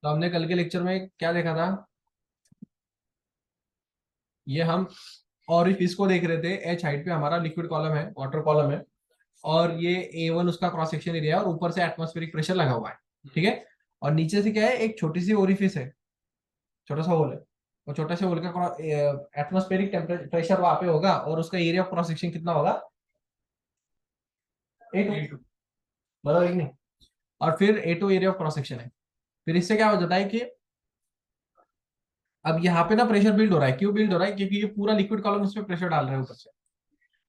तो हमने कल के लेक्चर में क्या देखा था, ये हम और इसको देख रहे थे। एच हाइट पे हमारा लिक्विड कॉलम है, वाटर कॉलम है, और ये A1 उसका क्रॉस सेक्शन एरिया है, और ऊपर से एटमॉस्फेरिक प्रेशर लगा हुआ है, ठीक है। और नीचे से क्या है, एक छोटी सी ओरिफिस है, छोटा सा होल है। वो छोटा सा होल का एटमॉस्फेरिक प्रेशर वहां पे होगा, और उसका एरिया ऑफ क्रॉस सेक्शन कितना होगा, A2, बराबर है कि नहीं। और फिर A2 area of cross section है। फिर इससे क्या हो जाता है कि अब यहाँ पे ना प्रेशर बिल्ड हो रहा है। क्यों बिल्ड हो रहा है? क्योंकि ये पूरा लिक्विड कॉलम इस पे प्रेशर डाल रहा है ऊपर से,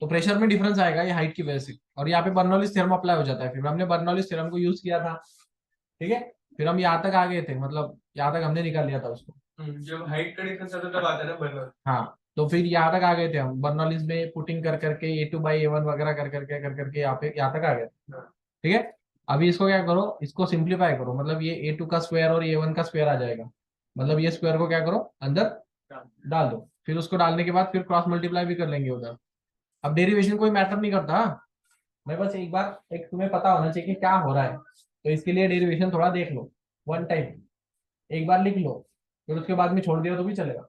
तो प्रेशर में डिफरेंस आएगा ये हाइट की वजह से, और यहाँ पे बर्नौलीज थ्योरम अप्लाई हो जाता है। फिर हमने बर्नौलीज थ्योरम को यूज किया था, ठीक है। फिर हम यहाँ तक आ गए थे, मतलब यहाँ तक हमने निकाल लिया था उसको। जब हाइट का डिफरेंस आता है तब आता है ना बर्नौली। हाँ, तो फिर यहाँ तक आ गए थे हम, बर्नौलीज में पुटिंग कर करके A2/A1 वगैरह कर करके यहाँ तक आ गए, ठीक है। अभी इसको क्या करो, इसको सिंप्लीफाई करो, मतलब ये A2 का स्क्वायर और A1 का स्क्वायर आ जाएगा। मतलब ये स्क्वायर को क्या करो, अंदर डाल दो। फिर उसको डालने के बाद फिर क्रॉस मल्टीप्लाई भी कर लेंगे उधर। अब डेरिवेशन कोई मैटर नहीं करता, मैं बस एक बार, एक तुम्हें पता होना चाहिए कि क्या हो रहा है। तो इसके लिए डेरिवेशन थोड़ा देख लो, वन टाइम एक बार लिख लो, फिर उसके बाद में छोड़ दिया तो भी चलेगा।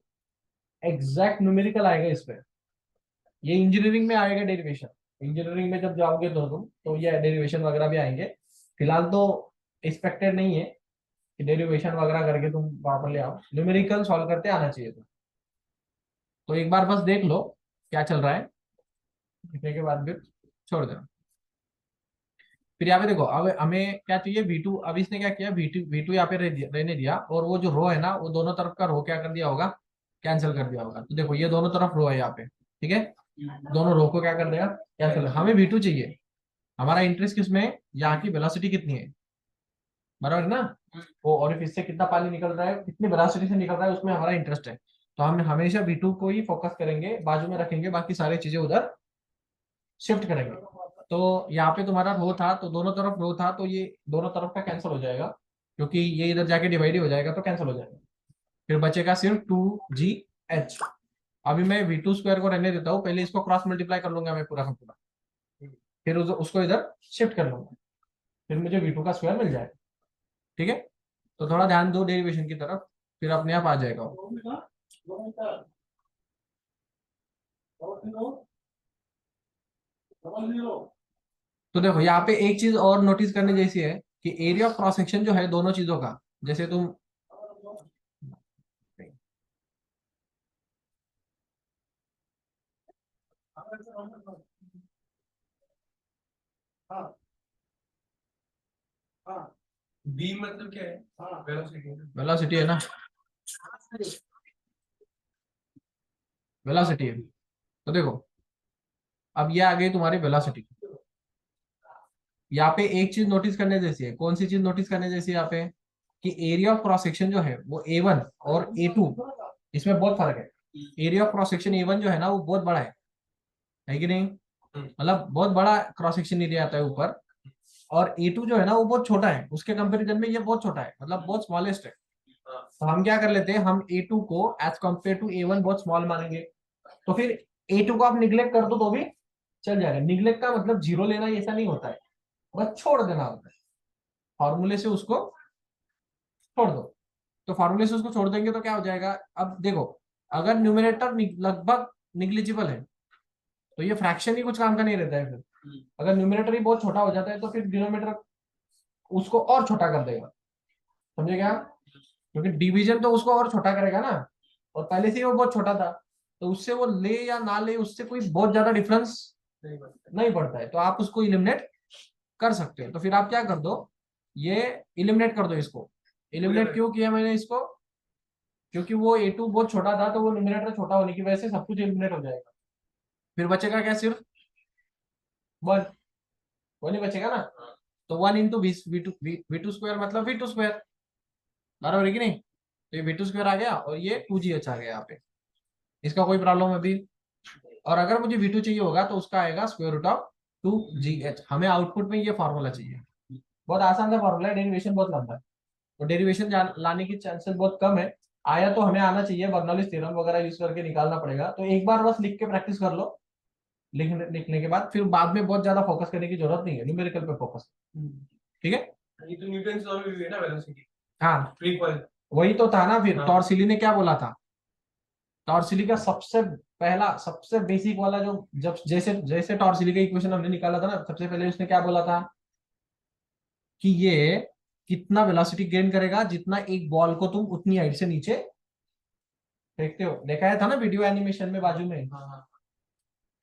एग्जैक्ट न्यूमेरिकल आएगा इस पे, ये इंजीनियरिंग में आएगा डेरिवेशन। इंजीनियरिंग में जब जाओगे तो तुम, तो ये डेरिवेशन वगैरह भी आएंगे। फिलहाल तो एक्सपेक्टेड नहीं है कि डेरिवेशन वगैरह करके तुम वहां पर ले आओ, न्यूमेरिकल सॉल्व करते आना चाहिए तुम। तो एक बार बस देख लो क्या चल रहा है, लिखने के बाद फिर छोड़ देना। फिर यहाँ पे देखो, अब हमें क्या चाहिए, V2। अब इसने क्या किया, V2 यहाँ पे रहने दिया, और वो जो रो है ना, वो दोनों तरफ का रो क्या कर दिया होगा, कैंसिल कर दिया होगा। तो देखो ये दोनों तरफ रो है यहाँ पे, ठीक है। दोनों रो को क्या कर देगा, कैंसिल। हमें V2 चाहिए, हमारा इंटरेस्ट किसमें है, यहाँ की वेलोसिटी कितनी है, बराबर है ना। वो ओरिफिस से कितना पानी निकल रहा है, कितनी वेलोसिटी से निकल रहा है, उसमें हमारा इंटरेस्ट है। तो हम हमेशा V2 को ही फोकस करेंगे, बाजू में रखेंगे, बाकी सारी चीजें उधर शिफ्ट करेंगे। तो यहाँ पे तुम्हारा रो था, तो दोनों तरफ रो था, तो ये दोनों तरफ का कैंसिल हो जाएगा, क्योंकि ये इधर जाके डिवाइड ही हो जाएगा, तो कैंसिल हो जाएगा। फिर बचेगा सिर्फ 2GH। अभी मैं V2 स्क्वायर को रहने देता हूँ, पहले इसको क्रॉस मल्टीप्लाई कर लूंगा मैं पूरा का पूरा, फिर उसको इधर शिफ्ट कर लूंगा, फिर मुझे V2 का स्क्वायर मिल जाएगा, ठीक है। तो थोड़ा ध्यान दो डेरिवेशन की तरफ, फिर अपने आप आ जाएगा वो। तो देखो यहाँ पे एक चीज और नोटिस करने जैसी है, कि एरिया ऑफ क्रॉस सेक्शन जो है दोनों चीजों का, जैसे तुम बी मतलब क्या है, वेलोसिटी। वेलोसिटी है ना, वेलोसिटी है। तो देखो अब ये आ गई तुम्हारी वेलोसिटी। यहाँ पे एक चीज नोटिस करने जैसी है, कौन सी चीज नोटिस करने जैसी है यहाँ पे, कि एरिया ऑफ क्रॉस सेक्शन जो है वो A1 और A2, इसमें बहुत फर्क है। Area of cross section A1 जो है ना, वो बहुत बड़ा है कि नहीं, मतलब बहुत बड़ा क्रॉस सेक्शन एरिया आता है ऊपर। और A2 जो है ना, वो बहुत छोटा है, उसके कंपेरिजन में ये बहुत छोटा है, मतलब बहुत स्मॉलेस्ट है। तो हम क्या कर लेते हैं, हम A2 को एज कम्पेयर टू A1 बहुत स्मॉल मानेंगे। तो फिर A2 को आप निग्लेक्ट कर दो तो भी चल जाएगा। निग्लेक्ट का मतलब जीरो लेना ऐसा नहीं होता है, बस छोड़ देना होता है। फॉर्मूले से उसको छोड़ दो, तो फॉर्मूले से उसको छोड़ देंगे तो क्या हो जाएगा। अब देखो, अगर न्यूमिनेटर लगभग निग्लिजिबल है, तो ये फ्रैक्शन ही कुछ काम का नहीं रहता है फिर। अगर न्यूमिनेटर ही बहुत छोटा हो जाता है, तो फिर डिनोमिनेटर उसको और छोटा कर देगा, समझे क्या। क्योंकि डिवीजन तो उसको और छोटा करेगा ना, और पहले से ही वो बहुत छोटा था, तो उससे वो ले या ना ले, उससे कोई बहुत ज्यादा डिफरेंस नहीं पड़ता है, तो आप उसको इलिमिनेट कर सकते हो। तो फिर आप क्या कर दो, ये इलिमिनेट कर दो इसको। इलिमिनेट क्यों किया मैंने इसको, क्योंकि वो A2 बहुत छोटा था, तो वो न्यूमिनेटर छोटा होने की वजह से सब कुछ इलिमिनेट हो जाएगा। फिर बचेगा क्या, सिर्फ वन, वो नहीं बचेगा ना। तो 1 इंटू V2 स्क्वायर मतलब V2 स्क्वायर, बराबर है कि नहीं। तो ये V2 स्क्वायर आ गया, और ये 2GH आ गया यहाँ पे। इसका कोई प्रॉब्लम अभी। और अगर मुझे V2 चाहिए होगा, तो उसका आएगा स्क्वायर रूट ऑफ 2GH। हमें आउटपुट में ये फॉर्मूला चाहिए। बहुत आसान सा फॉर्मूला है, डेरिवेशन बहुत लंबा है, तो डेरिवेशन लाने की चांसेस बहुत कम है। आया तो हमें आना चाहिए, बर्नौलीज थ्योरम वगैरह यूज करके निकालना पड़ेगा। तो एक बार बस लिख के प्रैक्टिस कर लो, लिखने के बाद फिर बाद में बहुत ज्यादा फोकस करने की जरूरत नहीं है, न्यूमेरिकल पे फोकस, ठीक है। ये तो न्यूटन लॉ में भी है ना वेलोसिटी। हाँ फ्री फॉल। वही तो था ना। फिर हाँ। टॉर्सिली ने क्या बोला था? टॉर्सिली का सबसे पहला सबसे बेसिक वाला जो, जब जैसे जैसे टॉर्सिली का इक्वेशन हमने निकाला था ना, सबसे पहले उसने क्या बोला था कि ये कितना वेलोसिटी गेन करेगा जितना एक बॉल को तुम उतनी हाइट से नीचे फेंकते हो। देखा था ना वीडियो एनिमेशन में बाजू में, हाँ हाँ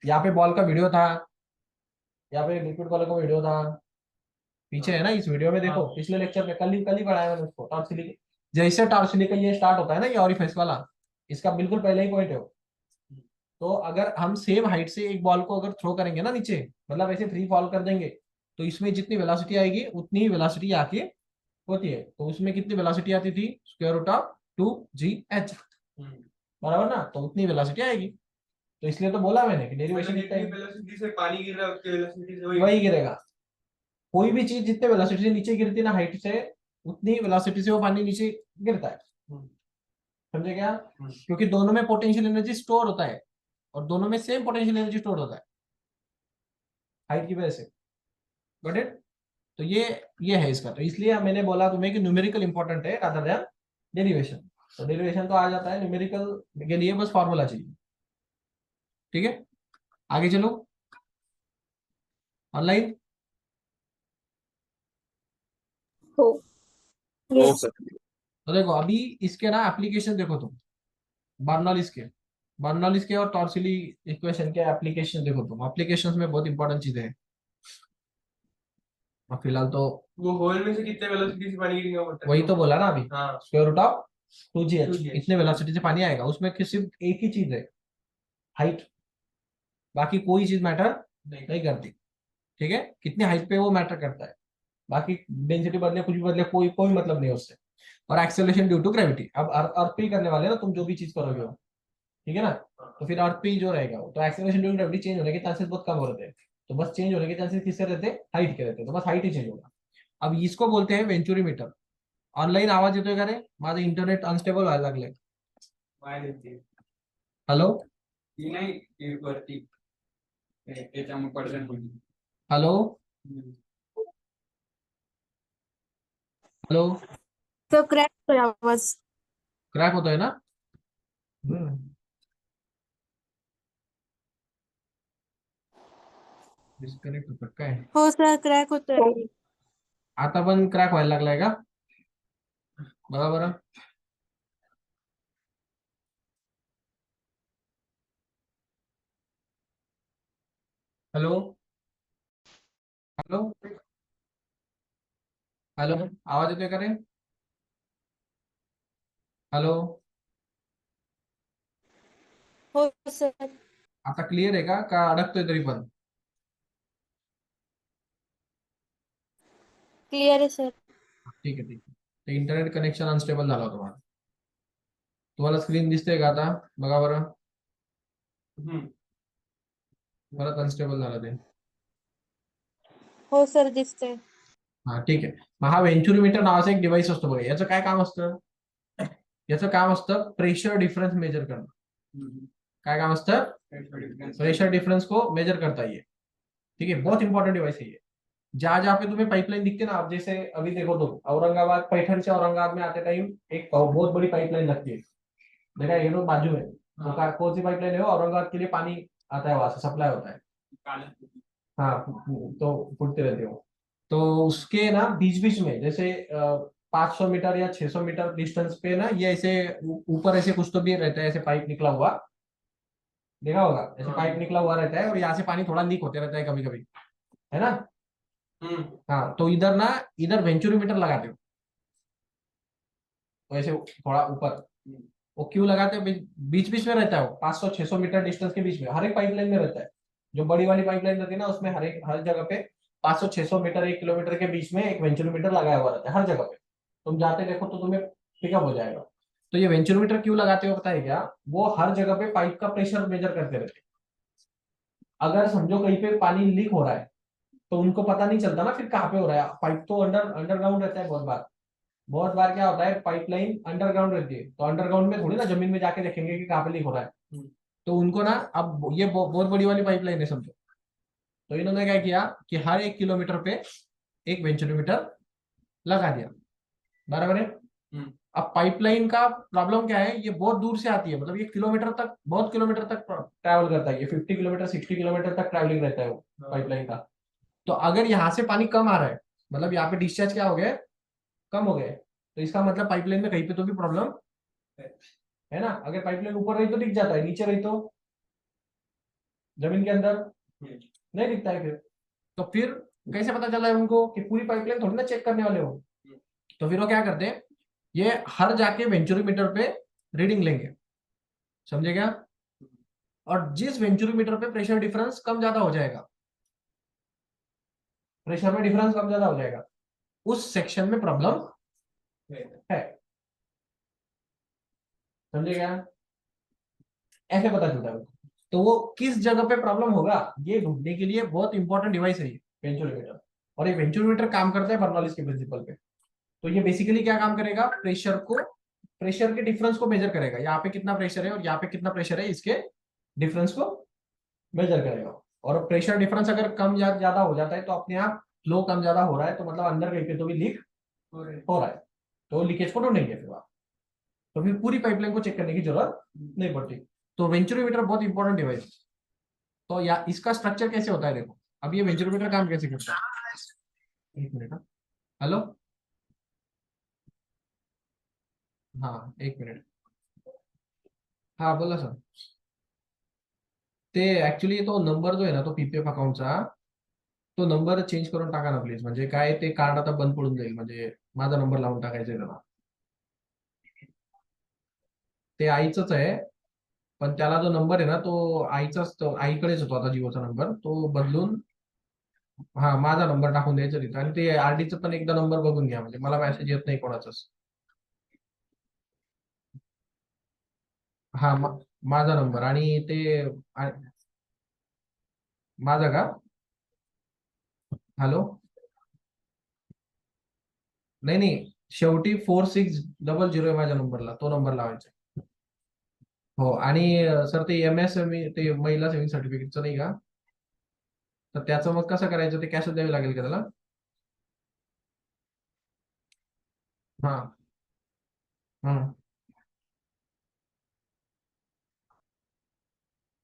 यहाँ पे बॉल का वीडियो था, यहाँ पे लिक्विड कलर का वीडियो था, पीछे है ना इस वीडियो में देखो। हाँ। पिछले लेक्चर में कल ही पढ़ाया मैंने उसको। टॉर्सिली जैसे टॉर्सिली का ये स्टार्ट होता है ना, ये ऑरिफिस वाला, इसका बिल्कुल पहले ही पॉइंट है वो। तो अगर हम सेम हाइट से एक बॉल को अगर थ्रो करेंगे ना नीचे, मतलब ऐसे फ्री फॉल कर देंगे, तो इसमें जितनी वेलोसिटी आएगी उतनी ही वेलोसिटी आके होती है। तो उसमें कितनी वेलोसिटी आती थी? स्क्वायर रूट ऑफ 2gh, हम्म। बराबर ना? तो उतनी वेलोसिटी आएगी। तो इसलिए तो बोला मैंने कि डेरिवेशन मतलब कितना जितनी है, वेलोसिटी से पानी गिर रहा है उतनी वेलोसिटी से वही। वही गिरेगा। कोई भी चीज जितने वेलोसिटी से नीचे गिरती है ना हाइट से, उतनी वेलोसिटी से वो पानी नीचे गिरता है। हम्म, समझे क्या? हम्म। क्योंकि दोनों में पोटेंशियल एनर्जी स्टोर होता है, और दोनों में सेम पोटेंशियल एनर्जी स्टोर होता है हाइट की वजह से। Got it? तो ये है इसका। तो इसलिए मैंने बोला तुम्हें कि न्यूमेरिकल इंपॉर्टेंट है रादर देन डेरिवेशन। तो डेरिवेशन तो आ जाता है, न्यूमेरिकल के लिए बस फॉर्मूला चाहिए। ठीक है, आगे चलो। ऑनलाइन। हो यस। तो देखो अभी इसके ना एप्लीकेशन देखो तुम, बर्नौलीज के और टॉर्सिली इक्वेशन के एप्लीकेशन देखो तुम। एप्लीकेशंस में बहुत इंपॉर्टेंट चीजें हैं। और फिलहाल तो वो होल में से कितने वेलोसिटी से पानी गिरेगा बोलता है। वही तो बोला ना अभी, हाँ। Square root of 2gh, 2gh, इतने वेलोसिटी से पानी आएगा। उसमें सिर्फ एक ही चीज है, हाइट। बाकी कोई चीज मैटर नहीं करती। ठीक है, कितनी हाइट पे वो मैटर करता है। बाकी डेंसिटी बदले, कुछ भी बदले, कोई कोई मतलब नहीं है उससे। और एक्सेलरेशन ड्यू टू ग्रेविटी। अब अर्थ पे ही करने वाले हैं ना तुम जो भी चीज करोगे वो, ठीक है ना? तो फिर अर्थ पे ही जो रहेगा वो, तो acceleration due to gravity change होने के चांसेस बहुत कम हो रहते हैं। तो बस चेंज होने के चांसेस किससे रहते हैं? हाइट के रहते हैं। तो बस हाइट ही चेंज होगा। अब इसको बोलते हैं वेंचुरी मीटर। ऑनलाइन आवाज येतोय का रे? माझं इंटरनेट अनस्टेबल व्हायला लागलंय. बाहेर येते. हॅलो ती नाही ती वरती त्याच्यामुळे पडलं कोणी. Hello hello. तो क्रॅक आवाज. क्रॅक होतोय ना? डिस्कनेक्ट होतं काय? हो सर क्रॅक होतोय. आता पण क्रॅक व्हायला लागलाय का? बघा बरं. Hello hello hello. आवाज येतोय का रे? हॅलो. हो सर. आता क्लिअर आहे का अडकतोय तरी पण? क्लिअर आहे सर. ठीक आहे ठीक आहे. तर इंटरनेट कनेक्शन अनस्टेबल झालं होतं मला. तुम्हाला स्क्रीन दिसते का आता? बघा बरं. हम्म. परत अनस्टेबल झालं ते. हो सर दिसतंय. हा ठीक आहे. मग हा व्हेंचुरीमीटर नावाचा एक डिव्हाइस असतो बघा. याचं काय काम असतं? याचं काम असतं प्रेशर डिफरन्स मेजर करणं. काय काम असतं? प्रेशर डिफरेंस को मेजर करता है ये. ठीक है, बहुत इंपॉर्टेंट डिवाइस है ये. जहां जहां पे तुम्हें पाइपलाइन दिखती है ना, आप जैसे अभी देखो तो औरंगाबाद, पैठण से औरंगाबाद में आते टाइम एक बहुत बड़ी पाइपलाइन लगती है, देखा ये लोग बाजू में। तो कौन सी पाइपलाइन है वो? औरंगाबाद के लिए पानी आता है, वहां से सप्लाई होता है। हाँ, तो फूटते रहते हो। तो उसके ना बीच बीच में जैसे 500 मीटर या 600 मीटर डिस्टेंस पे ना, ये ऐसे ऊपर ऐसे कुछ तो भी रहता है, ऐसे पाइप निकला हुआ, देखा होगा ऐसे पाइप निकला हुआ रहता है, और यहाँ से पानी थोड़ा लीक होते रहता है कभी कभी, है ना? हाँ, तो इधर ना, इधर वेंचुरीमीटर लगाते हो तो ऐसे थोड़ा ऊपर। वो क्यों लगाते हो? बीच बीच में रहता है वो, 500-600 मीटर डिस्टेंस के बीच में हर एक पाइपलाइन में रहता है। जो बड़ी वाली पाइपलाइन रहती है ना, उसमें हर जगह पे 500-600 मीटर, 1 किलोमीटर के बीच में एक वेंचुरीमीटर लगाया हुआ रहता है हर जगह पे। तुम जाते देखो तो तुम्हें पिकअप हो जाएगा। तो ये वेंचुरीमीटर क्यों लगाते हो पता है क्या? वो हर जगह पे पाइप का प्रेशर मेजर करते रहते हैं। अगर समझो कहीं पे पानी लीक हो रहा है, तो उनको पता नहीं चलता ना फिर कहाँ पे हो रहा है। पाइप तो अंडरग्राउंड रहता है। बहुत बार क्या होता है, पाइपलाइन अंडरग्राउंड रहती है, तो अंडरग्राउंड में थोड़ी ना जमीन में जाके देखेंगे कि कहाँ पे लीक हो रहा है। तो उनको ना, अब ये बहुत बड़ी वाली पाइपलाइन है समझो, तो इन्होंने क्या किया कि हर 1 किलोमीटर पे एक वेंचुरीमीटर लगा दिया, बराबर है? अब पाइपलाइन का प्रॉब्लम क्या है, ये बहुत दूर से आती है, मतलब ये किलोमीटर तक, बहुत किलोमीटर तक ट्रैवल करता है, ये 50 किलोमीटर 60 किलोमीटर तक ट्रैवलिंग रहता है वो पाइपलाइन का। तो अगर यहाँ से पानी कम आ रहा है, मतलब यहाँ पे डिस्चार्ज क्या हो गया, कम हो गया, तो इसका मतलब पाइपलाइन में कहीं पे तो भी प्रॉब्लम है ना। अगर पाइपलाइन ऊपर रही तो दिख जाता है, नीचे रही तो जमीन के अंदर नहीं दिखता है। फिर तो फिर कैसे पता चला है उनको कि पूरी पाइपलाइन थोड़ी ना चेक करने वाले हो। तो फिर वो क्या करते हैं, ये हर जाके वेंचुरीमीटर पे रीडिंग लेंगे, समझे क्या। और जिस वेंचुरीमीटर पे प्रेशर डिफरेंस कम ज्यादा हो जाएगा, प्रेशर में डिफरेंस कम ज्यादा हो जाएगा, उस सेक्शन में प्रॉब्लम है, समझे क्या। ऐसे पता चलता है। तो वो किस जगह पे प्रॉब्लम होगा ये ढूंढने के लिए बहुत इंपॉर्टेंट डिवाइस है ये वेंचुरीमीटर। और ये वेंचुरीमीटर काम करता है बर्नौलीज के प्रिंसिपल पे। तो ये बेसिकली क्या काम करेगा, प्रेशर के डिफरेंस को मेजर करेगा, यहाँ पे कितना प्रेशर है और यहाँ पे कितना प्रेशर है, इसके डिफरेंस को मेजर करेगा। और प्रेशर डिफरेंस अगर कम या ज्यादा हो जाता है तो अपने आप फ्लो कम ज्यादा हो रहा है, तो मतलब अंदर कहीं पे तो भी लीक हो रहा है, तो लीकेज को ढूंढेंगे फिर आप। तो फिर पूरी पाइपलाइन को चेक करने की जरूरत नहीं पड़ती। तो वेंचुरीमीटर बहुत इंपॉर्टेंट डिवाइस है। तो या इसका स्ट्रक्चर कैसे होता है देखो, अब ये वेंचुरीमीटर काम कैसे करता है, एक मिनट। हेलो, हाँ एक मिनट, हाँ बोला सर। ते ऍक्च्युली तो नंबर जो आहे ना तो पीपीएफ अकाउंटचा, तो नंबर चेंज करून टाका ना प्लीज, म्हणजे काय ते कार्ड आता बंद पडून जाईल, म्हणजे माझा नंबर लावून टाकायचा आहे त्याला। ते आईचंच आहे, पण त्याला जो नंबर आहे ना तो आईचाच, तो आईकडेच होतो आता जिओचा नंबर, तो बदलून हा माझा नंबर टाकून द्यायचा तिथं। आणि ते आरडीचं पण एकदा नंबर बघून घ्या, म्हणजे मला मेसेज येत नाही कोणाचाच। हा माझा नंबर आणि ते आ- माझा का, हॅलो, नाही नाही, शेवटी 4600 आहे माझ्या नंबरला, तो नंबर लावायचा आहे। हो, आणि सर ते एमएसएमई ते महिला सेव्हिंग सर्टिफिकेटचं नाही का, तर त्याचं मग कसं करायचं, ते कॅश द्यावी लागेल का त्याला। हा, हम्म,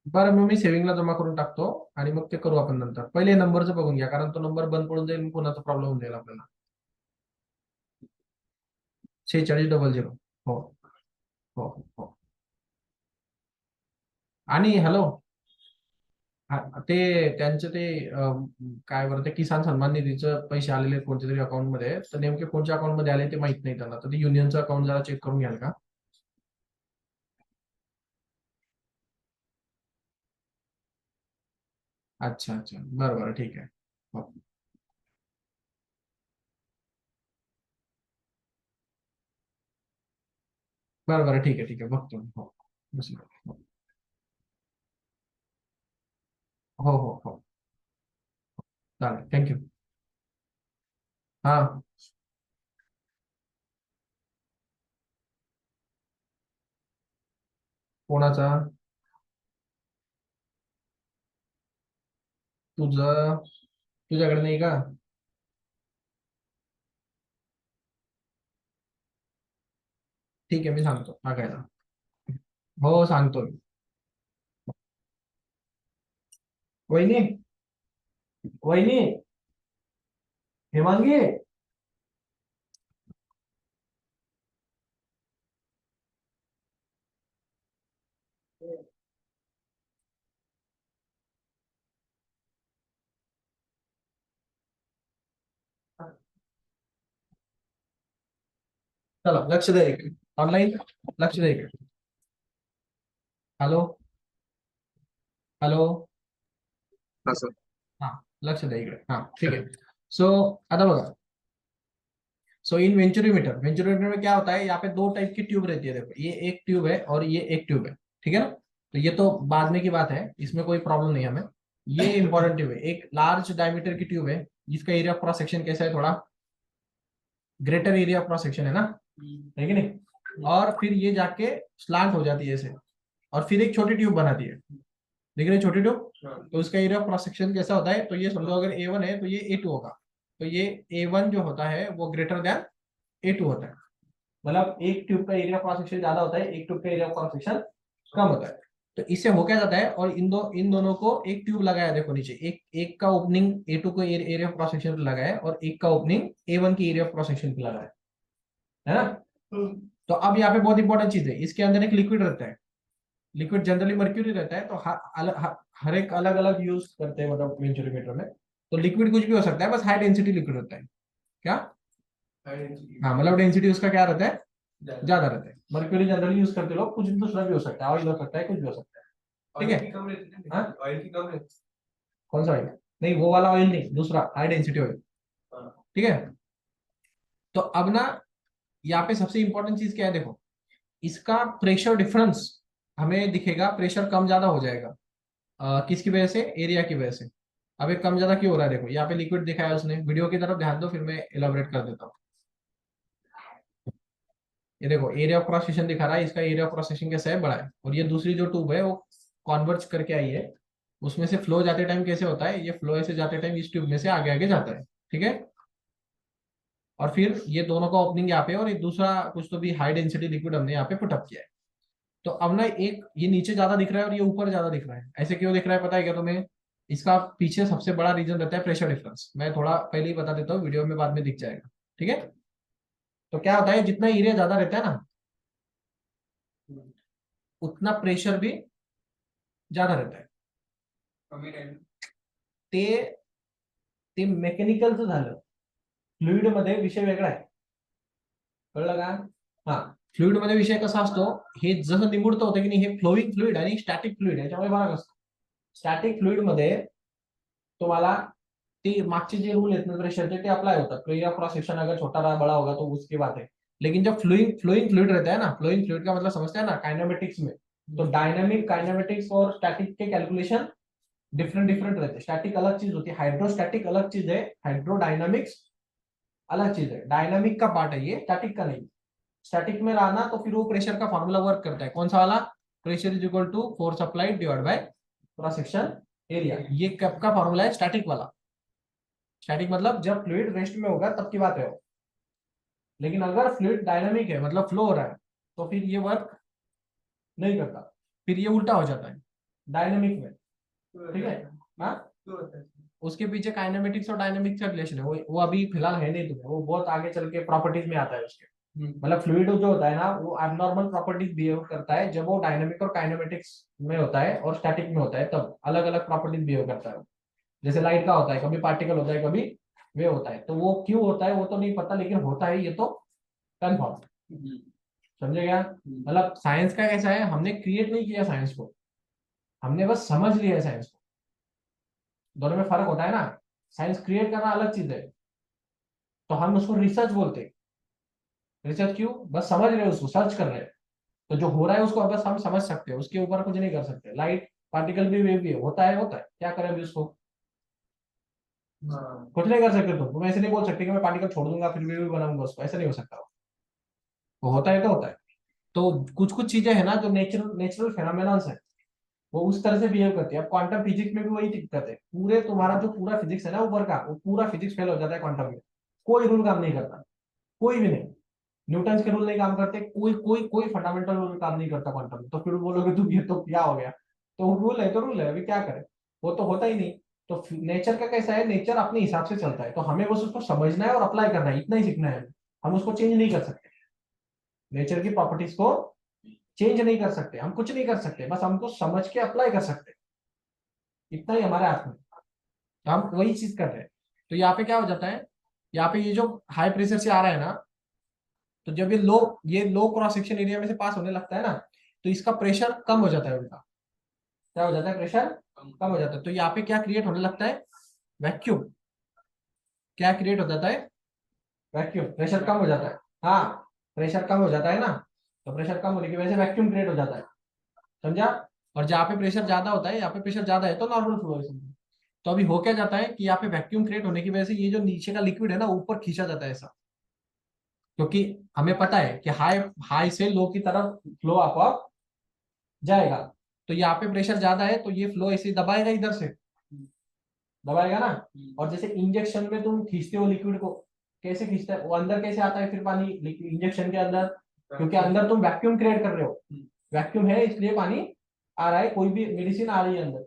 बरं मग मी सेव्हिंगला जमा करून टाकतो, आणि मग ते करू आपण नंतर। पहिले नंबरचं बघून घ्या, कारण तो नंबर बंद पडून जाईल, कोणाचा प्रॉब्लेम होऊन जाईल आपल्याला। 4600, हो हो हो। आणि हॅलो, ते त्यांचे ते काय बरं, ते किसान सन्मान निधीचं पैसे आलेले आहेत कोणत्या तरी अकाउंटमध्ये, तर नेमके कोणत्या अकाउंटमध्ये आले ते माहित नाही त्यांना, तर ते युनियनचं अकाउंट जरा चेक करून घ्याल का। अच्छा अच्छा, बरं बरं ठीक आहे, हो बरं बरं ठीक आहे बघतो मी, हो दुसरं, हो हो हो हो, चालेल, थँक्यू। हा, कोणाचा, तुझं, तुझ्याकडे नाही का। ठीक आहे, मी सांगतो टाकायला, हो सांगतो मी। वहिनी, वहिनी, हेमांगी, चला लक्ष द्या इकडे, ऑनलाईन लक्ष द्या इकडे। हॅलो, हॅलो, असं हा लक्ष द्या इकडे, हा ठीक है। सो आता बघा, सो इन वेंचुरीमीटर, वेंचुरीमीटर में क्या होता है, यहाँ पे दो टाइप की ट्यूब रहती है, देखो ये एक ट्यूब है और ये एक ट्यूब है, ठीक है ना। तो ये तो बाद में की बात है, इसमें कोई प्रॉब्लम नहीं है हमें। ये इंपॉर्टेंट ट्यूब है, एक लार्ज डायमीटर की ट्यूब है, जिसका एरिया ऑफ क्रॉस सेक्शन कैसा है, थोड़ा greater area of cross section है ना, है कि नहीं। और फिर ये जाके स्लांट हो जाती है ऐसे, और फिर एक छोटी ट्यूब बनाती है, देख रहे हैं छोटी ट्यूब। तो उसका एरिया ऑफ क्रॉस सेक्शन कैसा होता है, तो ये समझो अगर A1 है तो ये A2 होगा। तो ये A1 जो होता है वो ग्रेटर देन A2 होता है, मतलब एक ट्यूब का एरिया क्रॉस सेक्शन ज्यादा होता है, एक ट्यूब का एरिया क्रॉस सेक्शन कम होता है। तो इससे हो क्या जाता है, और इन दोनों को एक ट्यूब लगाया, देखो नीचे एक का ओपनिंग A2 को एरिया ऑफ क्रॉस सेक्शन पे लगा है, और एक का ओपनिंग A1 की एरिया ऑफ क्रॉस सेक्शन पे लगा है ना। तो अब यहाँ पे बहुत इंपॉर्टेंट चीज है, इसके अंदर एक लिक्विड रहता है, लिक्विड जनरली मर्क्यूरी रहता है। तो हर एक अलग अलग यूज करते हैं मतलब मेंचुरीमीटर में। तो लिक्विड कुछ भी हो सकता है, बस हाई डेंसिटी लिक्विड रहता है। क्या? हाँ, मतलब डेंसिटी उसका क्या रहता है, ज्यादा रहता है। मर्क्यूरी जनरली यूज करते लोग, कुछ भी दूसरा भी हो सकता है, ऑयल हो सकता है, कुछ भी हो सकता है। ठीक है, ऑयल की कम रहती कौन सा ऑयल? नहीं, वो वाला ऑयल नहीं, दूसरा हाई डेंसिटी ऑयल। ठीक है, तो अब ना यहाँ पे सबसे इंपॉर्टेंट चीज क्या है, देखो इसका प्रेशर डिफरेंस हमें दिखेगा, प्रेशर कम ज्यादा हो जाएगा। किसकी वजह से? एरिया की वजह से। अब ये कम ज्यादा क्यों हो रहा है, देखो यहाँ पे लिक्विड दिखाया उसने, वीडियो की तरफ ध्यान दो, फिर मैं इलाबोरेट कर देता हूँ। ये देखो एरिया ऑफ क्रॉस सेक्शन दिखा रहा है, इसका एरिया ऑफ क्रॉस सेक्शन कैसा है, बड़ा है। और ये दूसरी जो ट्यूब है वो कॉन्वर्ज करके आई है, उसमें से फ्लो जाते टाइम कैसे होता है, ये फ्लो ऐसे जाते टाइम इस ट्यूब में से आगे आगे जाता है। ठीक है, और फिर ये दोनों का ओपनिंग यहाँ पे, और एक दूसरा कुछ तो भी हाई डेंसिटी लिक्विड हमने यहाँ पे पुटअप किया है। तो अब ना एक ये नीचे ज्यादा दिख रहा है और ये ऊपर ज्यादा दिख रहा है, ऐसे क्यों दिख रहा है पता है क्या तुम्हें? इसका पीछे सबसे बड़ा रीजन रहता है प्रेशर डिफरेंस। मैं थोड़ा पहले ही बता देता हूँ, वीडियो में बाद में दिख जाएगा। ठीक है, तो क्या होता है, जितना एरिया ज्यादा रहता है ना, उतना प्रेशर भी ज्यादा रहता है। कमी राहील ते ते मेकॅनिकलचं झालं, फ्लुइड मध्ये विषय वेगळा आहे, कळलं का? हा, फ्लुइड मध्ये विषय कसा असतो, हे जसं निमुडतं होतं की नाही, हे फ्लोईंग फ्लुइड आणि स्टॅटिक फ्लुइड याच्यामध्ये फरक असतो। स्टॅटिक फ्लुइड मध्ये तुम्हाला ते मागचे जे रूल आहेत ना प्रेशरचे, ते अप्लाई होतात। तो एरिया क्रॉस सेक्शन अगर छोटा रहा बड़ा होगा तो उसकी बात है। लेकिन जब फ्लोइंग फ्लुइड रहता है ना, फ्लोइंग फ्लुइड का मतलब समझते हैं ना काइनेमेटिक्स में, तो डायनामिक काइनेमेटिक्स और स्टैटिक के कैलकुलेशन डिफरेंट डिफरेंट रहते हैं। स्टैटिक अलग चीज होती है, हाइड्रोस्टैटिक अलग चीज है, हाइड्रोडायनामिक्स अलग चीज है। डायनामिक का पार्ट है ये, स्टैटिक का नहीं। स्टैटिक में रहना तो फिर वो प्रेशर का फॉर्मूला वर्क करता है, कौन सा वाला? Pressure is equal to force applied divide by cross section area. ये कब का फॉर्मूला है? स्टैटिक वाला। स्टैटिक मतलब जब फ्लूइड रेस्ट में होगा तब की बात है वो। लेकिन अगर फ्लूइड डायनामिक है, मतलब फ्लो हो रहा है, तो फिर ये वर्क नहीं करता, फिर ये उल्टा हो जाता है डायनामिक में। ठीक है, हाँ, उसके पीछे काइनेमेटिक्स और डायनामिक्स का रिलेशन है, वो अभी फिलहाल है नहीं तुम्हें, वो बहुत आगे चल के प्रॉपर्टीज में आता है उसके। मतलब फ्लूइड जो होता है ना, वो एबनॉर्मल प्रॉपर्टीज बिहेव करता है जब वो डायनामिक और काइनेमेटिक्स में होता है, और स्टैटिक में होता है तब अलग अलग प्रॉपर्टीज बिहेव करता है। जैसे लाइट का होता है, कभी पार्टिकल होता है, कभी वेव होता है। तो वो क्यों होता है वो तो नहीं पता, लेकिन होता है ये तो कंफर्म। समझे क्या? मतलब साइंस का कैसा है, हमने क्रिएट नहीं किया साइंस को, हमने बस समझ लिया है साइंस को। दोनों में फर्क होता है ना, साइंस क्रिएट करना अलग चीज है, तो हम उसको रिसर्च बोलते हैं। रिसर्च क्यों? बस समझ रहे हैं, उसको सर्च कर रहे हैं। तो जो हो रहा है उसको बस हम समझ सकते हैं, उसके ऊपर कुछ नहीं कर सकते। लाइट पार्टिकल भी वेव भी होता है, होता है, क्या करें अभी उसको? कुछ नहीं कर सकते। तुम ऐसे नहीं बोल सकते कि मैं पार्टिकल छोड़ दूंगा फिर वेव भी बनाऊंगा उसको, ऐसा नहीं हो सकता। वो होता है तो होता है। तो कुछ कुछ चीजें है ना जो नेचुरल नेचुरल फेनोमेनॉन्स है, वो उस तरह से बिहेव करती है। अब क्वांटम फिजिक्स में भी वही दिक्कत है, पूरे तुम्हारा जो पूरा फिजिक्स है ना ऊपर का, वो पूरा फिजिक्स फेल हो जाता है क्वांटम में। कोई रूल काम नहीं करता, कोई भी नहीं। न्यूटन के रूल नहीं काम करते, कोई कोई कोई फंडामेंटल रूल काम नहीं करता क्वांटम में। तो फिर बोलोगे तुम ये तो क्या हो गया? तो रूल है तो रूल है, अभी क्या करें, वो तो होता ही नहीं। तो नेचर का कैसा है, नेचर अपने हिसाब से चलता है, तो हमें बस उसको समझना है और अप्लाई करना है, इतना ही सीखना है। हम उसको चेंज नहीं कर सकते, नेचर की प्रॉपर्टीज को चेंज नहीं कर सकते, हम कुछ नहीं कर सकते, बस हमको समझ के अप्लाई कर सकते, इतना ही हमारे हाथ में। तो हम वही चीज कर रहे हैं। तो यहाँ पे क्या हो जाता है, यहाँ पे ये जो हाई प्रेशर से आ रहा है ना, तो जब ये लो क्रॉस सेक्शन एरिया में से पास होने लगता है ना, तो इसका प्रेशर कम हो जाता है उनका। क्या हो जाता है? प्रेशर कम हो जाता है। तो यहाँ पे क्या क्रिएट होने लगता है? वैक्यूम। क्या क्रिएट हो जाता है? वैक्यूम। प्रेशर कम हो जाता है। हाँ, प्रेशर कम हो जाता है ना, तो प्रेशर कम होने की वजह से वैक्यूम क्रिएट हो जाता है। समझा? और जहाँ पे प्रेशर ज्यादा होता है, यहाँ पे प्रेशर ज्यादा है तो नॉर्मल फ्लो है समझो। तो अभी हो क्या जाता है कि यहाँ पे वैक्यूम क्रिएट होने की वजह से ये जो नीचे का लिक्विड है ना ऊपर खींचा जाता है ऐसा, क्योंकि हमें पता है कि हाई हाई से लो की तरफ फ्लो आपको जाएगा। तो यहाँ पे प्रेशर ज्यादा है तो ये फ्लो ऐसे दबाएगा, इधर से दबाएगा ना। और जैसे इंजेक्शन में तुम खींचते हो लिक्विड को, कैसे खींचता है वो, अंदर कैसे आता है फिर पानी इंजेक्शन के अंदर, क्योंकि अंदर तुम वैक्यूम क्रिएट कर रहे हो, वैक्यूम है इसलिए पानी आ रहा है, कोई भी मेडिसिन आ रही है अंदर।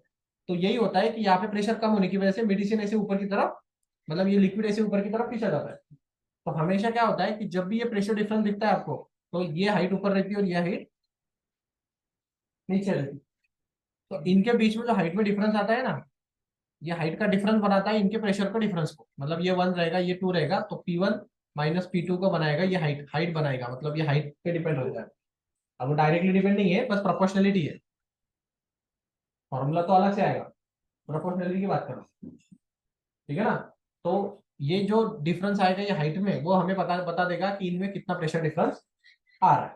तो यही होता है कि यहाँ पे प्रेशर कम होने की वजह से मेडिसिन ऐसे ऊपर की तरफ, मतलब ये लिक्विड ऐसे ऊपर की तरफ खींचा जाता है। तो हमेशा क्या होता है कि जब भी ये प्रेशर डिफरेंस दिखता है आपको, तो ये हाइट ऊपर रहती है और ये हाइट नीचे रहती है। तो इनके बीच में जो हाइट में डिफरेंस आता है ना, ये हाइट का डिफरेंस बनाता है इनके प्रेशर का डिफरेंस को, मतलब ये 1 रहेगा ये 2 रहेगा, तो P1 माइनस P2 को बनाएगा, ये हाइट हाइट बनाएगा, मतलब ये हाइट पे डिपेंड हो जाएगा। अब वो डायरेक्टली डिपेंड नहीं है, बस प्रोपोर्शनलिटी है, फॉर्मूला तो अलग से आएगा, प्रोपोर्शनलिटी की बात करो, ठीक है ना। तो ये जो डिफरेंस आएगा ये हाइट में, वो हमें बता देगा कि इनमें कितना प्रेशर डिफरेंस आ रहा है।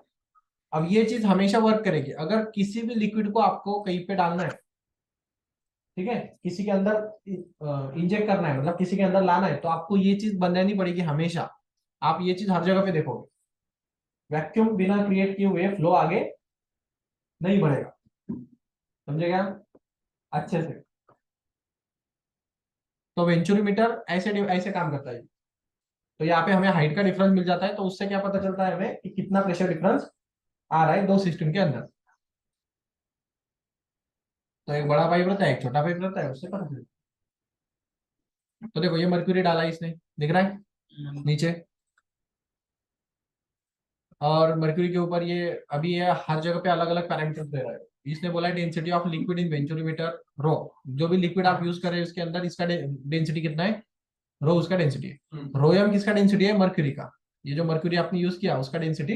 अब ये चीज हमेशा वर्क करेगी, अगर किसी भी लिक्विड को आपको कहीं पे डालना है, ठीक है, किसी के अंदर इंजेक्ट करना है, मतलब किसी के अंदर लाना है, तो आपको ये चीज बनानी पड़ेगी हमेशा। आप ये चीज हर जगह पे देखोगे, वैक्यूम बिना क्रिएट किए हुए फ्लो आगे नहीं बढ़ेगा, समझेगा अच्छे से। तो वेंचुरीमीटर ऐसे ऐसे काम करता है। तो यहाँ पे हमें हाइट का डिफरेंस मिल जाता है, तो उससे क्या पता चलता है हमें कि कितना प्रेशर डिफरेंस आ रहा है दो सिस्टम के अंदर। तो एक बड़ा पाइप रहता है, एक छोटा पाइप रहता है, उससे पता चलता है। तो देखो ये मर्क्यूरी डाला है इसने, दिख रहा है नीचे, और मर्क्यूरी के ऊपर ये अभी ये हर जगह पे अलग अलग पैरामीटर्स दे रहा है। इसने बोला है density of liquid in venturimeter rho, जो भी लिक्विड आप यूज कर रहे हैं उसके अंदर इसका डेंसिटी कितना है, रो उसका डेंसिटी है। रोयम किसका डेंसिटी है, मर्क्यूरी का। ये जो मर्क्यूरी आपने यूज किया उसका डेंसिटी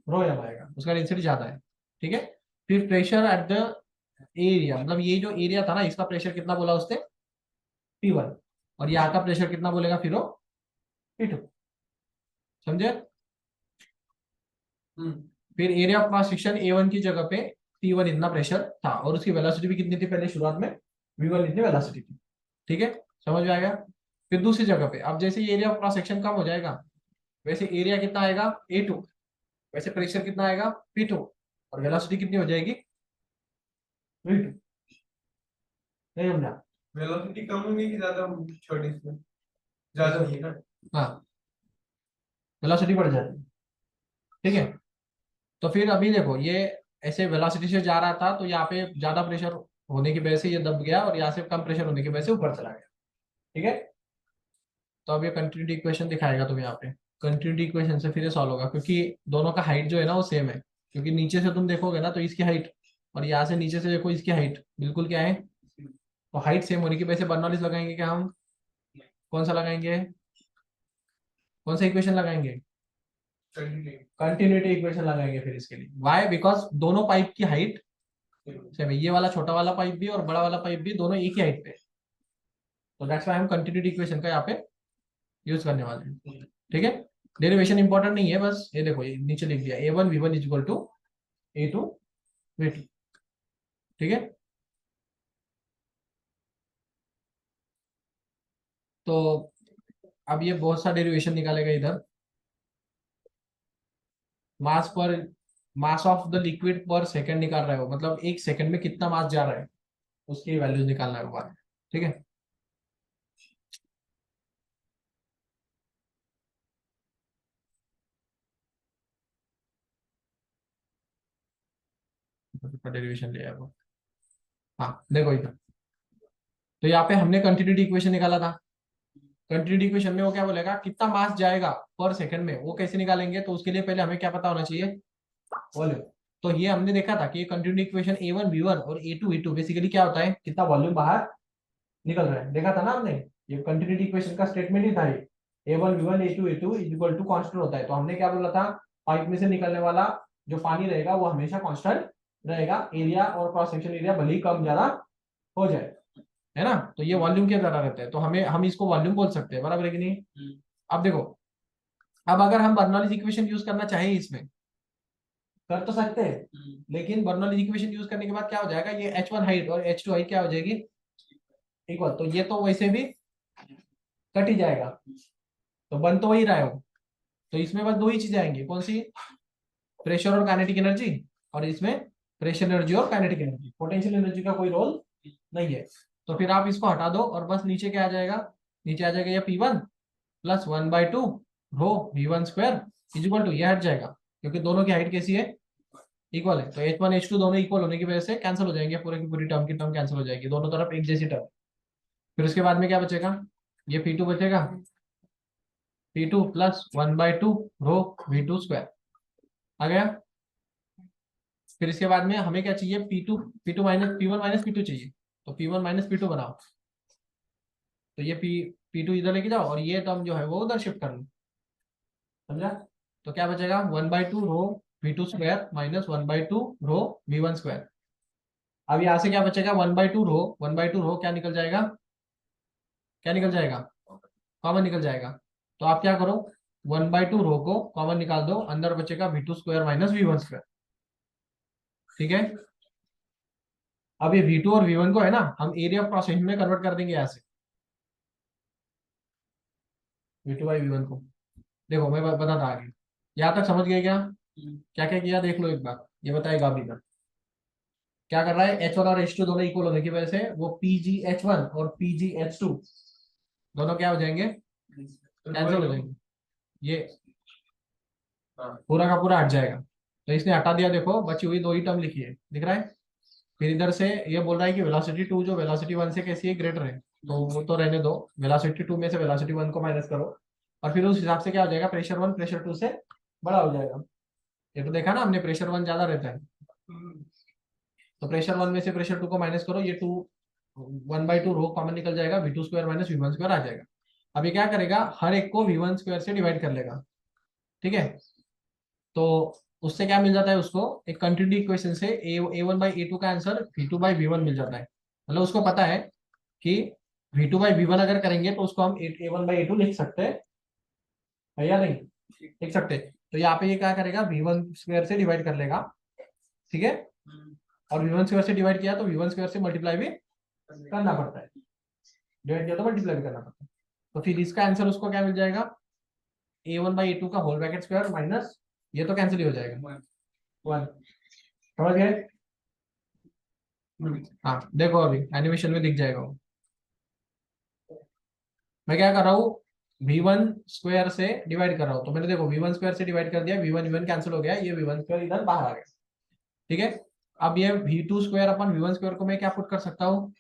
रोयम आएगा, उसका डेंसिटी ज्यादा है, ठीक है। फिर प्रेशर एट द एरिया, मतलब ये जो एरिया था ना इसका प्रेशर कितना बोला उसने, P1, और यहाँ का प्रेशर कितना बोलेगा फिर वो P2, समझे। फिर area of mass section A1 की जगह पे P1 इतना प्रेशर था, और उसकी वेलोसिटी भी कितनी थी पहले शुरुआत में, V1 इतनी वेलोसिटी थी, ठीक है, समझ में आएगा। फिर दूसरी जगह पे अब जैसे एरिया ऑफ क्रॉस सेक्शन कम हो जाएगा, वैसे एरिया कितना आएगा A2, वैसे प्रेशर कितना आएगा P2, और वेलोसिटी कितनी हो जाएगी V2। नहीं समझा, वेलोसिटी कम होगी कि ज्यादा होगी, छोटी इसमें ज्यादा नहीं है ना। हाँ वेलोसिटी बढ़ जाती है, ठीक है। तो फिर अभी देखो ये ऐसे वेलोसिटी से जा रहा था, तो यहाँ पे ज्यादा प्रेशर होने की वजह से ये दब गया, और यहाँ से कम प्रेशर होने की वजह से ऊपर चला गया, ठीक है। तो अब ये कंटिन्यूटी इक्वेशन दिखाएगा तुम्हें यहाँ पे, कंटिन्यूटी इक्वेशन से फिर ये सॉल्व होगा, क्योंकि दोनों का हाइट जो है ना वो सेम है, क्योंकि नीचे से तुम देखोगे ना तो इसकी हाइट, और यहाँ से नीचे से देखो इसकी हाइट बिल्कुल क्या है, तो हाइट सेम होने की वजह से बर्नौलीज लगाएंगे क्या हम, कौन सा लगाएंगे, कौन सा इक्वेशन लगाएंगे, कंटिन्यूटी इक्वेशन लगाएंगे फिर इसके लिए। वाई, बिकॉज दोनों पाइप की हाइट सेम है, ये वाला छोटा वाला पाइप भी और बड़ा वाला पाइप भी दोनों एक ही हाइट पे, तो दैट्स व्हाई हम कंटिन्यूटी इक्वेशन का यहाँ पे यूज करने वाले हैं, ठीक है। डेरिवेशन इंपॉर्टेंट नहीं है, बस ये देखो ये नीचे लिख दिया A1 V1 is equal to A2 V2, ठीक है। तो अब ये बहुत सा डेरिवेशन निकालेगा इधर, मास ऑफ द लिक्विड पर सेकंड निकाल रहा है वो, मतलब एक सेकंड में कितना मास जा रहा है उसकी वैल्यूज निकालना है बाद में, ठीक है। डेरिवेशन लिया है वो, हाँ देखो इधर। तो यहाँ पे हमने कंटिन्यूटी इक्वेशन निकाला था, कंटिन्यूटी इक्वेशन में वो क्या बोलेगा, कितना मास जाएगा पर सेकंड में, वो कैसे निकालेंगे, तो उसके लिए पहले हमें क्या पता होना चाहिए, वॉल्यूम। तो ये हमने देखा था कि कंटिन्यूटी इक्वेशन A1 V1 और A2 V2 बेसिकली क्या होता है, कितना वॉल्यूम बाहर निकल रहा है, देखा था ना हमने। ये कंटिन्यूटी इक्वेशन का स्टेटमेंट ही था ये, A1 V1 A2 V2 is equal to constant होता है। तो हमने क्या बोला था, पाइप में से निकलने वाला जो पानी रहेगा वो हमेशा कांस्टेंट रहेगा, एरिया और क्रॉस सेक्शन एरिया भले ही कम ज्यादा हो जाए, है ना। तो ये वॉल्यूम के द्वारा रहता है, तो हम इसको वॉल्यूम बोल सकते हैं, बराबर है कि नहीं। अब देखो, अब अगर हम बर्नौलीज इक्वेशन यूज करना चाहें इसमें कर तो सकते हैं, लेकिन बर्नौलीज इक्वेशन यूज करने के बाद क्या हो जाएगा, ये H1 हाइट और H2 हाइट क्या हो जाएगी इक्वल, तो ये तो वैसे भी कट ही जाएगा, तो बन तो वही रहा है वो। तो इसमें बस दो ही चीजें आएंगी, कौन सी, प्रेशर और काइनेटिक एनर्जी, और इसमें प्रेशर एनर्जी और काइनेटिक एनर्जी, पोटेंशियल एनर्जी का कोई रोल नहीं है। तो फिर आप इसको हटा दो और बस नीचे क्या आ जाएगा, नीचे आ जाएगा ये P1 plus 1/2 rho v1 square is equal to, ये हट जाएगा क्योंकि दोनों की हाइट कैसी है, इक्वल है, तो h1 h2 दोनों इक्वल होने की वजह से कैंसिल हो जाएंगे, पूरे की पूरी टर्म की टर्म कैंसिल हो जाएगी, दोनों तरफ एक जैसी टर्म। फिर उसके बाद में क्या बचेगा, ये P2 बचेगा, P2 प्लस 1/2 रो v2 स्क्वायर आ गया। फिर इसके बाद में हमें क्या चाहिए, P2 minus P1 minus P2 चाहिए, तो P1 माइनस P2 बनाओ, तो ये P2 इधर लेके जाओ और ये टर्म जो है वो उधर शिफ्ट कर लो, समझा। तो क्या बचेगा, 1/2 रो v2 square minus 1/2 rho v1 square. अब यहाँ से क्या बचेगा, 1/2 रो क्या निकल जाएगा, क्या निकल जाएगा, कॉमन निकल जाएगा। तो आप क्या करो, 1/2 रो को कॉमन निकाल दो, अंदर बचेगा v2 square minus v1 square, ठीक है। अब ये v2 और v1 को है ना, हम एरिया ऑफ क्रॉस सेक्शन में कन्वर्ट कर देंगे यहाँ से, v2 बाई v1 को। देखो मैं बताता आगे, यहाँ तक समझ गए क्या, क्या क्या किया देख लो एक बार, ये बताएगा अभी तक क्या कर रहा है। h1 और h2 दोनों इक्वल होने की वजह से वो pgh1 और pgh2 दोनों क्या हो जाएंगे, कैंसिल हो जाएंगे, ये पूरा का पूरा हट जाएगा। तो इसने हटा दिया, देखो बची हुई दो ही टर्म लिखी है, दिख रहा है। फिर इधर से ये बोल रहा है कि वेलोसिटी 2 जो वेलोसिटी 1 से कैसी है, ग्रेटर है, तो वो तो रहने दो, वेलोसिटी 2 में से वेलोसिटी 1 को माइनस करो, और फिर उस हिसाब से क्या हो जाएगा, प्रेशर 1 प्रेशर 2 से बड़ा हो जाएगा। ये तो देखा ना हमने, प्रेशर 1 ज्यादा रहता है, तो प्रेशर 1 में से प्रेशर 2 को माइनस करो, ये 1/2 रो कॉमन निकल जाएगा, v2 square minus v1 square आ जाएगा। अब ये क्या करेगा, हर एक को v1 स्क्वायर से डिवाइड कर लेगा, ठीक है। तो उससे क्या मिल जाता है उसको, एक कंटिन्यूटी इक्वेशन से a1/a2 का आंसर v2/v1 मिल जाता है। मतलब उसको पता है कि v2/v1 अगर करेंगे तो उसको हम a1/a2 लिख सकते हैं, है या नहीं, लिख सकते। तो यहाँ पे ये क्या करेगा, v1 स्क्वायर से डिवाइड कर लेगा, ठीक है। और v1 स्क्वायर से डिवाइड किया तो v1 स्क्वायर से मल्टीप्लाई भी करना पड़ता है, डिवाइड किया तो मल्टीप्लाई भी करना पड़ता है। तो फिर इसका आंसर उसको क्या मिल जाएगा, a1/a2 का होल ब्रैकेट स्क्वायर माइनस, ये तो कैंसिल ही हो जाएगा 1, समझ गए। हाँ देखो अभी एनिमेशन में दिख जाएगा वो। मैं क्या कर रहा हूँ, v1 स्क्वायर से डिवाइड कर रहा हूँ, तो मैंने देखो v1 स्क्वायर से डिवाइड कर दिया, v1 कैंसिल हो गया, ये v1 स्क्वायर इधर बाहर आ गया, ठीक है। अब ये v2 square upon v1 square को मैं क्या पुट कर सकता हूँ,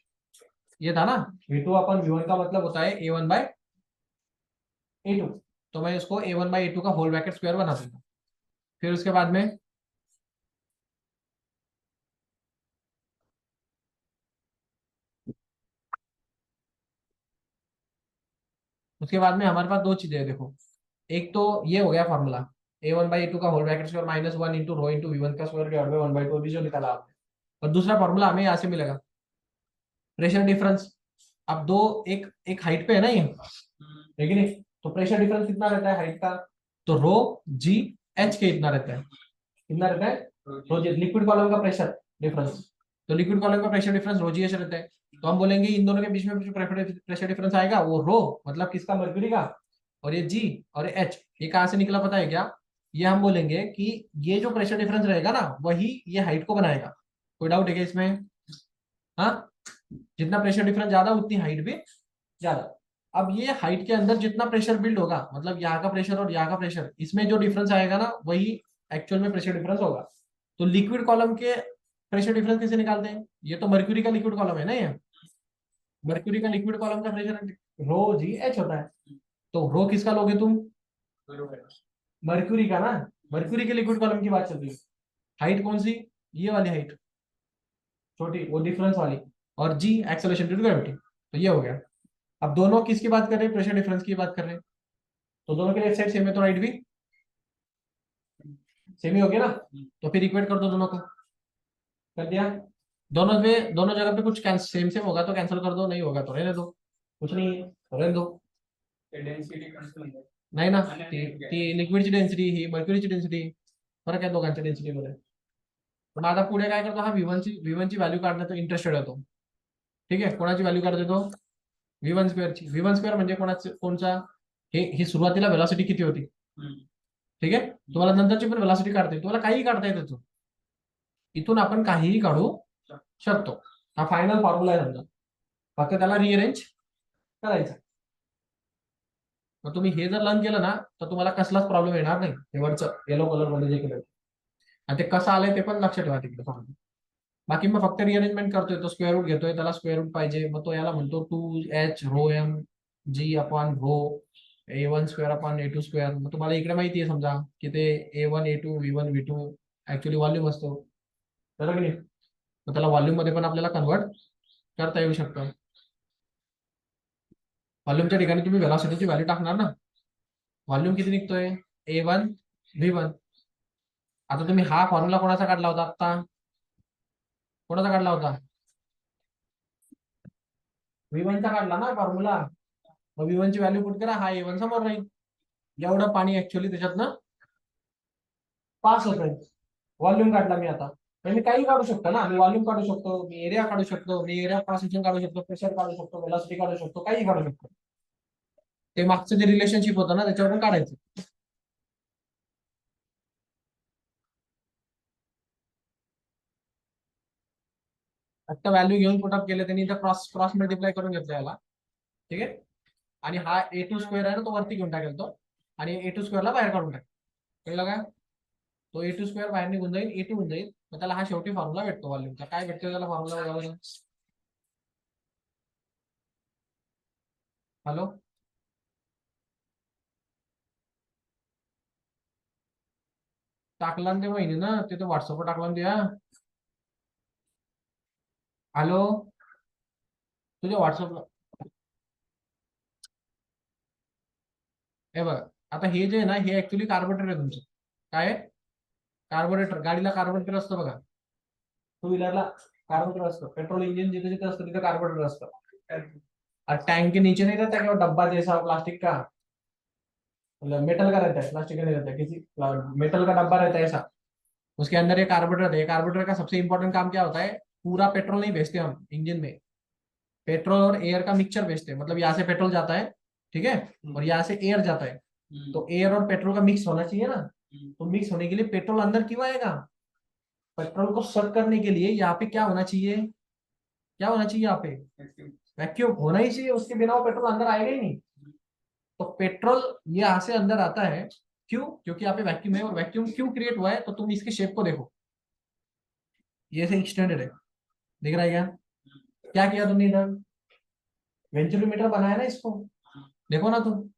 ये था ना, v2 अपन v1 का मतलब होता है a1/a2, तो मैं इसको a1/a2 का होल ब्रैकेट स्क्वायर बना दूंगा। फिर उसके बाद में हमारे पास दो चीजें हैं, देखो एक तो ये हो गया फॉर्मूला, a1/a2 का whole bracket square minus 1 into rho into v1 का स्क्वायर डिवाइड बाय 1/2 अभी जो निकाला आपने। और दूसरा फॉर्मूला हमें यहाँ से मिलेगा, प्रेशर डिफरेंस। अब दो एक एक हाइट पे है ना ये, है कि नहीं, तो प्रेशर डिफरेंस कितना रहता है हाइट का, तो रो जी एच के इतना रहता है, कितना रहता है, रो जी, लिक्विड कॉलम का प्रेशर डिफरेंस, तो लिक्विड कॉलम का प्रेशर डिफरेंस रो जी एच रहता है। तो हम बोलेंगे इन दोनों के बीच में जो प्रेशर डिफरेंस आएगा वो रो मतलब किसका, मर्क्यूरी का, और ये जी और एच ये कहाँ से निकला पता है क्या, ये हम बोलेंगे कि ये जो प्रेशर डिफरेंस रहेगा ना वही ये हाइट को बनाएगा। कोई डाउट है क्या इसमें, हाँ, जितना प्रेशर डिफरेंस ज्यादा उतनी हाइट भी ज्यादा। अब ये हाइट के अंदर जितना प्रेशर बिल्ड होगा, मतलब यहाँ का प्रेशर और यहाँ का प्रेशर, इसमें जो डिफरेंस आएगा ना वही एक्चुअल में प्रेशर डिफरेंस होगा। तो लिक्विड कॉलम के प्रेशर डिफरेंस कैसे निकालते हैं, ये तो मर्क्यूरी का लिक्विड कॉलम है ना, ये मर्क्यूरी का लिक्विड कॉलम का प्रेशर रो जी एच होता है। तो रो किसका लोगे तुम, मर्क्यूरी का ना, मर्क्यूरी के लिक्विड कॉलम की बात चल रही है। हाइट कौन सी, ये वाली हाइट छोटी, वो डिफरेंस वाली, और जी एक्सेलरेशन ड्यू टू ग्रेविटी, तो ये हो गया। अब दोनों किसकी बात कर रहे हैं, प्रेशर डिफरेंस की बात कर रहे हैं, तो दोनों के लेफ्ट साइड सेम है तो राइट भी सेम ही हो गया ना। तो फिर इक्वेट कर दो दोनों को, कर दिया, दोनों जगह पे कुछ सेम सेम होगा तो कैंसिल कर दो, नहीं होगा तो रहने दो, कुछ नहीं है तो रहने दो। डेन्सिटी कंस्टेंट है, नाही ना, ती लिक्विडची डेन्सिटी ही मर्क्युरीची डेन्सिटी, फरक आहे दोघांच्या डेन्सिटीमध्ये। पण आता पुढे काय करतो, हा V1 ची व्हॅल्यू काढण्यात इंटरेस्टेड होतो, ठीक आहे। कोणाची व्हॅल्यू काढतो तो, V1 स्क्वेअरची। V1 स्क्वेअर म्हणजे कोणचा, ही सुरुवातीला वेलॉसिटी किती होती, ठीक आहे। तुम्हाला नंतरची पण वेलॉसिटी काढता येईल, तुम्हाला काहीही काढता येतं, इथून आपण काहीही काढू शकतो, हा फायनल फॉर्म्युला आहे समजा, फक्त त्याला रिअरेंज करायचा। मग तुम्ही हे जर लर्न केलं ना तर तुम्हाला कसलाच प्रॉब्लेम येणार नाही. हे वरचं येलो कलर मध्ये जे केलं आणि ते कसं आलंय ते पण लक्षात ठेवा तिकडे फक्त. बाकी मग फक्त रिअरेंजमेंट करतोय, तो स्क्वेअर रूट घेतोय, त्याला स्क्वेअर रूट पाहिजे, मग तो याला म्हणतो 2h rho m g upon rho A1 square upon A2 square. मग तुम्हाला इकडे माहिती आहे समजा की ते A1 A2 V1 V2 actually volume असतो, बरोबर की नाही. मग त्याला व्हॉल्यूम मध्ये पण आपल्याला कन्वर्ट करता येऊ शकतं. व्हॉल्यूमच्या ठिकाणी तुम्ही व्हेलॉसिटीची व्हॅल्यू टाकणार ना. व्हॉल्यूम किती निघतोय A1 V1. आता तुम्ही हा फॉर्म्युला कोणाचा काढला होता आता, कोणाचा काढला होता, V1 चा काढला ना फॉर्म्युला. मग V1 ची व्हॅल्यू पुट करा, हा A1 समोर राहील. एवढं पाणी ऍक्च्युअली त्याच्यातनं पास होत आहे. व्हॉल्यूम काढला मी आता, तर मी काही काढू शकतो ना. मी व्हॉल्यूम काढू शकतो, मी एरिया काढू शकतो, मी एरिया क्रॉस सेक्शन काढू शकतो, प्रेशर काढू शकतो, व्हेलॉसिटी काढू शकतो, काही काढू शकतो. ते मागचं जे रिलेशनशिप होतं ना त्याच्यावरून काढायचं. आता व्हॅल्यू घेऊन पुटअप केले त्यांनी, तर क्रॉस क्रॉस मल्टिप्लाय करून घेतलं याला, ठीक आहे. आणि हा A2 स्क्वेअर आहे ना तो वरती घेऊन टाकेल तो, आणि A2 स्क्वेअरला बाहेर काढून टाकेल. कळलं का. तो A2 स्क्वेअर बाहेर निघून जाईल, A2 होऊन जाईल. मग त्याला हा शेवटी फॉर्म्युला भेटतो व्हॉल्यूमचा. काय भेटतो त्याला फॉर्म्युला. हॅलो, टाकला ना ते महिने ना, ते तर व्हॉट्सअपवर टाकला ना त्या. हॅलो, तुझ्या व्हॉट्सअपला हे बघ. आता हे जे आहे ना हे ऍक्च्युली कार्बोरेटर आहे तुमचं. काय आहे? कार्बोरेटर. गाडीला कार्बोरेटर असतं बघा, टू व्हीलरला कार्बोरेटर असतं. पेट्रोल इंजिन जिथे जिथे असतं तिथे कार्बोरेटर असतं. टैंक के नीचे नहीं रहता क्या वो डब्बा जैसा प्लास्टिक का, मतलब मेटल का रहता है, प्लास्टिक का नहीं रहता है, किसी मेटल का डब्बा रहता है ऐसा. उसके अंदर ये कार्बोरेटर रहता है. कार्बोरेटर का सबसे इंपॉर्टेंट काम क्या होता है, पूरा पेट्रोल नहीं भेजते हम इंजन में, पेट्रोल और एयर का मिक्सचर भेजते हैं. मतलब यहाँ से पेट्रोल जाता है, ठीक है, और यहाँ से एयर जाता है. तो एयर और पेट्रोल का मिक्स होना चाहिए ना. तो मिक्स होने के लिए पेट्रोल अंदर क्यों आएगा, पेट्रोल को सक करने के लिए यहाँ पे क्या होना चाहिए, क्या होना चाहिए यहाँ पे, वैक्यूम होना ही चाहिए. उसके बिना वो पेट्रोल अंदर आएगा ही नहीं. तो पेट्रोल ये यहाँ से अंदर आता है, क्यों, क्योंकि यहाँ पे वैक्यूम है. और वैक्यूम क्यों क्रिएट हुआ है, तो तुम इसके शेप को देखो, ये से एक्सटेंडेड है, दिख रहा है क्या. क्या किया तुमने इधर, वेंचुरोमीटर बनाया ना इसको, देखो ना तुम.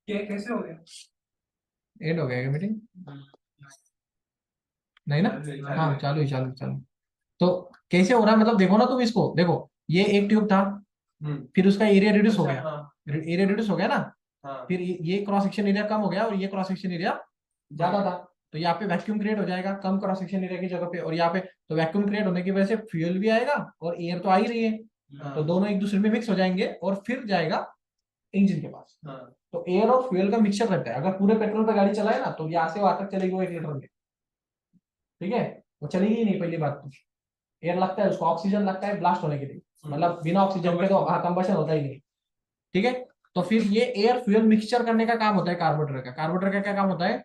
कैसे हो गया. एंड हो गया क्या मीटिंग, नहीं ना. हाँ चालू ही चालू चालू. तो कैसे हो रहा है, मतलब देखो ना तुम इसको, देखो ये एक ट्यूब था, फिर उसका एरिया रिड्यूस हो गया, एरिया रिड्यूस हो गया ना. फिर ये क्रॉस सेक्शन एरिया कम हो गया और ये क्रॉस सेक्शन एरिया ज्यादा था. तो यहाँ पे वैक्यूम क्रिएट हो जाएगा कम क्रॉस सेक्शन एरिया की जगह पे. और यहाँ पे तो वैक्यूम क्रिएट होने की वजह से फ्यूल भी आएगा और एयर तो आ ही रही है, तो दोनों एक दूसरे में मिक्स हो जाएंगे और फिर जाएगा इंजन के पास. तो एयर और फ्यूल का मिक्सचर रहता है. अगर पूरे पेट्रोल पे गाड़ी चलाए ना तो यहाँ से वहां तक चलेगी वो 1 लीटर में, ठीक है. वो चलेगी ही नहीं, पहली बात तो. एयर लगता है उसको, ऑक्सीजन लगता है ब्लास्ट होने के लिए, मतलब बिना ऑक्सीजन के तो कंबशन होता ही नहीं, ठीक है. तो फिर ये एयर फ्यूल मिक्सचर करने का काम होता है कार्बोरेटर का. कार्बोरेटर का क्या काम होता है,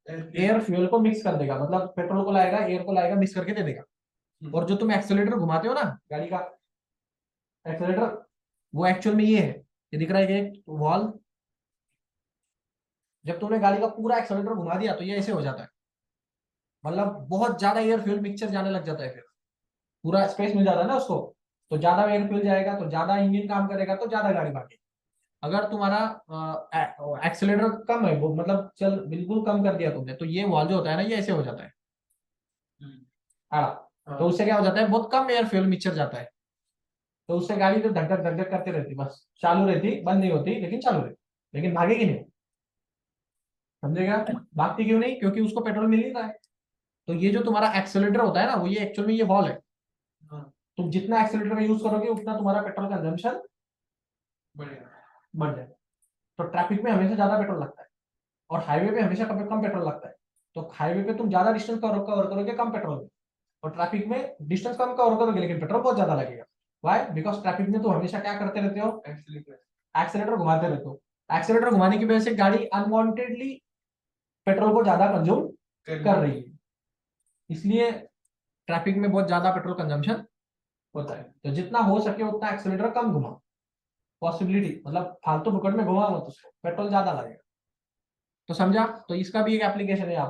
एयर फ्यूल को मिक्स कर देगा, मतलब पेट्रोल को लाएगा एयर को लाएगा मिक्स करके दे देगा. और जो तुम एक्सेलेरेटर घुमाते हो ना गाड़ी का एक्सेलेरेटर, वो एक्चुअल में ये है, ये दिख रहा है कि वॉल. जब तुमने गाड़ी का पूरा एक्सेलेरेटर घुमा दिया तो ये ऐसे हो जाता है, मतलब बहुत ज्यादा एयर फ्यूल मिक्सचर जाने लग जाता है. फिर पूरा स्पेस मिल जाता है ना उसको, तो ज्यादा एयर फ्यूल जाएगा तो ज्यादा इंजन काम करेगा तो ज्यादा गाड़ी भागेगी. अगर तुम्हारा एक्सेलेरेटर कम है, वो मतलब चल बिल्कुल कम कर दिया तुमने, तो ये वॉल जो होता है ना ये ऐसे हो जाता है आड़ा. तो उससे क्या हो जाता है, बहुत कम एयर फ्यूल मिक्सचर जाता है. तो उससे गाड़ी तो धक धक धक धक करती रहती, बस चालू रहती, बंद नहीं होती लेकिन चालू रहती, लेकिन भागेगी नहीं. समझेगा. भागती क्यों नहीं, क्योंकि उसको पेट्रोल मिल नहीं रहा है. तो ये जो तुम्हारा एक्सेलेरेटर होता है ना वो ये एक्चुअल में ये वॉल है. तुम जितना एक्सेलेरेटर का यूज करोगे उतना तुम्हारा पेट्रोल कंजम्पशन बढ़ जाए. तो ट्रैफिक में हमेशा ज्यादा पेट्रोल लगता है और हाईवे पे हमेशा कम कम पेट्रोल लगता है. तो हाईवे पे तुम ज्यादा डिस्टेंस कवर करोगे कम पेट्रोल में, और ट्रैफिक में डिस्टेंस कम कवर करोगे लेकिन पेट्रोल बहुत ज्यादा लगेगा. वाई, बिकॉज ट्रैफिक में तो हमेशा क्या करते रहते हो, एक्सेलेरेटर घुमाते रहते हो. एक्सेलेरेटर घुमाने की वजह से गाड़ी अनवांटेडली पेट्रोल को ज्यादा कंज्यूम कर रही है, इसलिए ट्रैफिक में बहुत ज्यादा पेट्रोल कंजम्पशन होता है. तो जितना हो सके उतना एक्सेलेरेटर कम घुमाओ पॉसिबिलिटी, मतलब फालतू फुकट में घुमा मत उसको, पेट्रोल ज्यादा लगेगा। तो समझा? तो इसका भी एक एप्लीकेशन है यहाँ पे।